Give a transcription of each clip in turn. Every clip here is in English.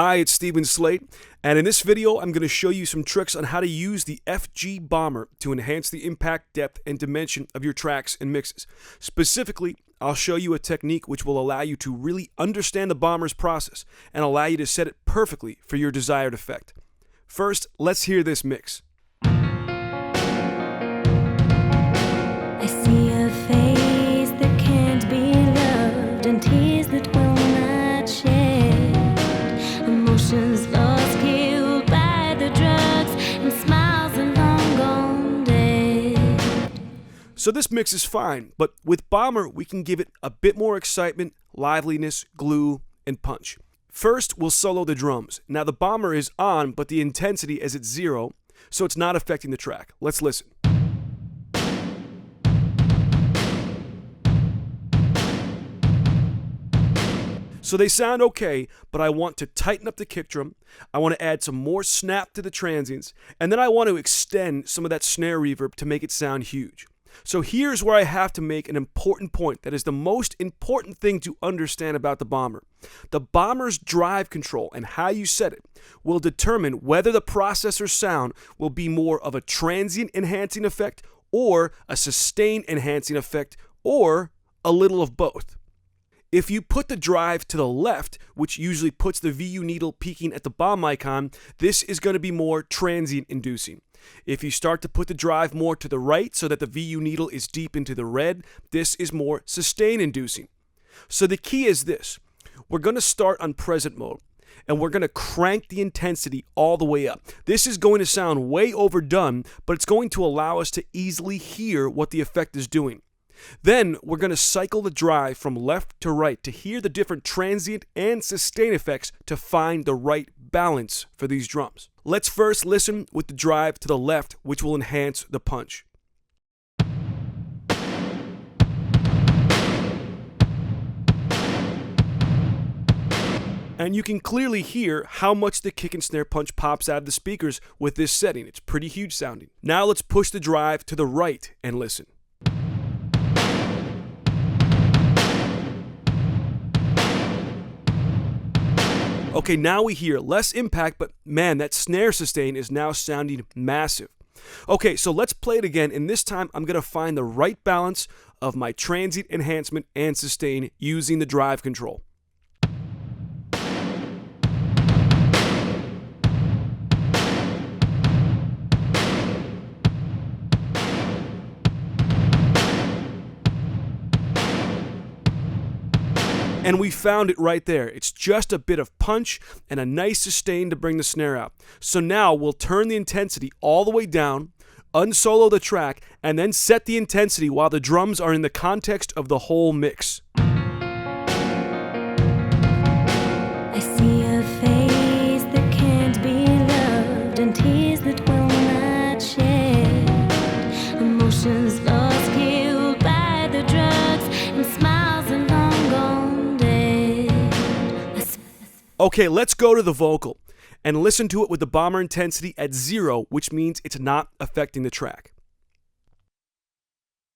Hi, it's Steven Slate, and in this video, I'm going to show you some tricks on how to use the FG Bomber to enhance the impact, depth, and dimension of your tracks and mixes. Specifically, I'll show you a technique which will allow you to really understand the Bomber's process and allow you to set it perfectly for your desired effect. First, let's hear this mix. I see a face that can't be loved and tears that will not shed, emotions lost, killed by the drugs, and smiles are long gone dead. So this mix is fine, but with Bomber, we can give it a bit more excitement, liveliness, glue, and punch. First, we'll solo the drums. Now the Bomber is on, but the intensity is at 0, so it's not affecting the track. Let's listen. So they sound okay, but I want to tighten up the kick drum, I want to add some more snap to the transients, and then I want to extend some of that snare reverb to make it sound huge. So here's where I have to make an important point that is the most important thing to understand about the Bomber. The Bomber's drive control and how you set it will determine whether the processor's sound will be more of a transient enhancing effect or a sustain enhancing effect or a little of both. If you put the drive to the left, which usually puts the VU needle peaking at the bomb icon, this is going to be more transient inducing. If you start to put the drive more to the right so that the VU needle is deep into the red, this is more sustain inducing. So the key is this. We're going to start on present mode and we're going to crank the intensity all the way up. This is going to sound way overdone, but it's going to allow us to easily hear what the effect is doing. Then we're going to cycle the drive from left to right to hear the different transient and sustain effects to find the right balance for these drums. Let's first listen with the drive to the left, which will enhance the punch. And you can clearly hear how much the kick and snare punch pops out of the speakers with this setting. It's pretty huge sounding. Now let's push the drive to the right and listen. Okay, now we hear less impact, but man, that snare sustain is now sounding massive. Okay, so let's play it again, and this time I'm going to find the right balance of my transient enhancement and sustain using the drive control. And we found it right there. It's just a bit of punch and a nice sustain to bring the snare out. So now we'll turn the intensity all the way down, unsolo the track, and then set the intensity while the drums are in the context of the whole mix. I see a face that can't be loved and tears that will not shed, emotions lost, killed by the drugs, and smiles are long gone. Okay, let's go to the vocal and listen to it with the Bomber intensity at 0, which means it's not affecting the track.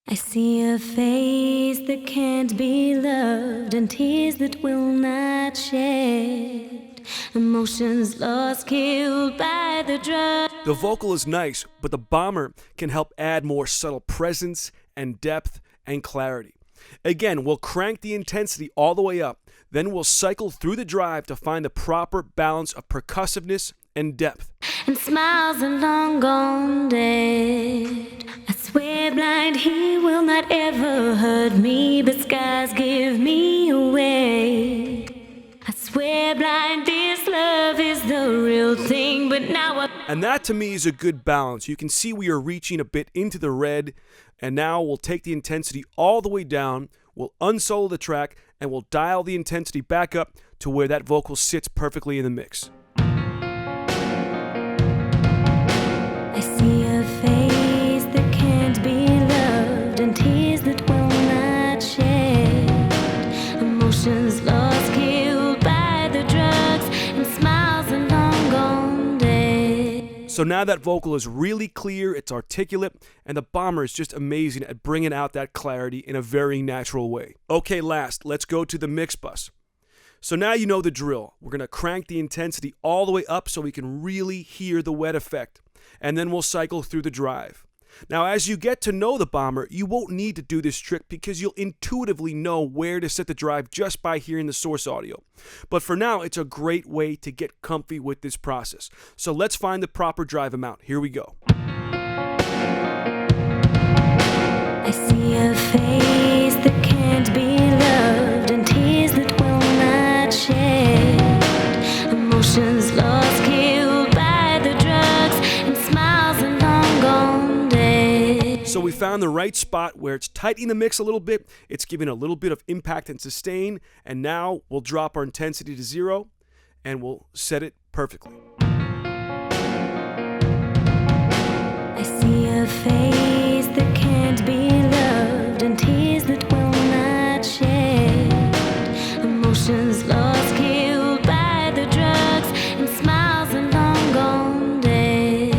I see a face that can't be loved and tears that will not shed, emotions lost, killed by the drug. The vocal is nice, but the Bomber can help add more subtle presence and depth and clarity. Again, we'll crank the intensity all the way up, then we'll cycle through the drive to find the proper balance of percussiveness and depth. And smiles are long gone dead. I swear blind he will not ever hurt me, but skies give me away. I swear blind this love is the real thing, but now And that to me is a good balance. You can see we are reaching a bit into the red, and now we'll take the intensity all the way down, we'll unsolo the track, and we'll dial the intensity back up to where that vocal sits perfectly in the mix. I see a face that can't be loved and tears that will not shed, emotions lost, killed by the drugs, and smiles are long gone dead. So now that vocal is really clear, it's articulate, and the Bomber is just amazing at bringing out that clarity in a very natural way. Okay, last, let's go to the mix bus. So now you know the drill. We're going to crank the intensity all the way up so we can really hear the wet effect. And then we'll cycle through the drive. Now, as you get to know the bomber, you won't need to do this trick because you'll intuitively know where to set the drive just by hearing the source audio. But for now, it's a great way to get comfy with this process. So let's find the proper drive amount. Here we go. I see a face that can't be loved and tears that will not shed. Emotions lost, killed by the drugs, and smiles are long gone dead. So we found the right spot where it's tightening the mix a little bit, it's giving a little bit of impact and sustain, and now we'll drop our intensity to 0 and we'll set it perfectly. I see a face that can't be loved and tears that will not shed. Emotions lost, killed by the drugs, and smiles are long gone dead.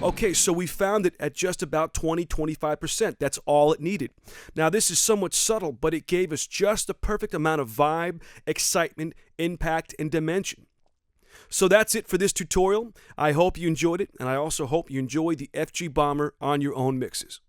Okay, so we found it at just about 20-25%. That's all it needed. Now, this is somewhat subtle, but it gave us just the perfect amount of vibe, excitement, impact, and dimension. So that's it for this tutorial. I hope you enjoyed it, and I also hope you enjoy the FG Bomber on your own mixes.